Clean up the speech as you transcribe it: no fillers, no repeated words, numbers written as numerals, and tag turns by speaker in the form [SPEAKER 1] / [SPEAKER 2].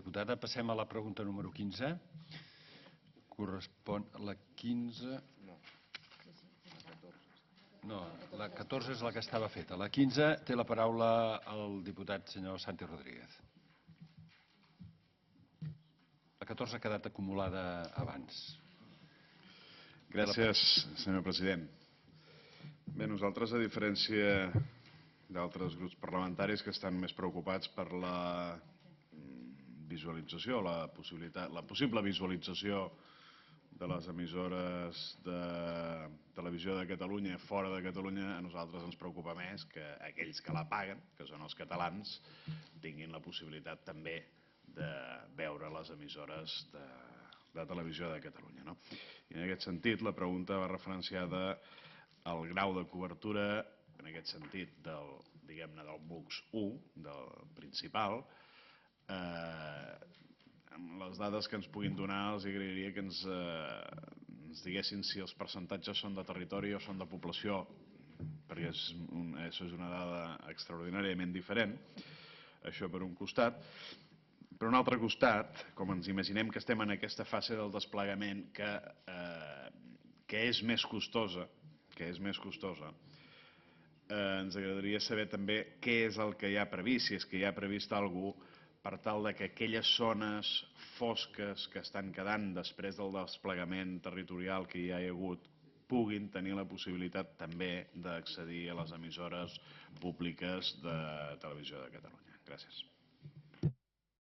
[SPEAKER 1] diputada. Passem a la pregunta número 15. Correspon la 15... No, la 14 és la que estava feta. La 15 té la paraula el diputat senyor Santi Rodríguez. La 14 ha quedat acumulada abans.
[SPEAKER 2] Gràcies, senyor president. Bé, nosaltres, a diferència d'altres grups parlamentaris que estan més preocupats per la visualització, la possible visualització de les emissores de televisió de Catalunya fora de Catalunya, a nosaltres ens preocupa més que aquells que la paguen, que són els catalans, tinguin la possibilitat també de veure les emissores de televisió de Catalunya. I en aquest sentit, la pregunta va referenciada al grau de cobertura, en aquest sentit, diguem-ne, del BUX 1, del principal. Amb les dades que ens puguin donar, els agrairia que ens diguessin si els percentatges són de territori o són de població, perquè això és una dada extraordinàriament diferent, això per un costat. Per un altre costat, com ens imaginem que estem en aquesta fase del desplegament que és més costosa, ens agradaria saber també què és el que hi ha previst, si és que hi ha previst alguna cosa per tal que aquelles zones fosques que estan quedant després del desplegament territorial que hi ha hagut puguin tenir la possibilitat també d'accedir a les emissores públiques de televisió de Catalunya. Gràcies.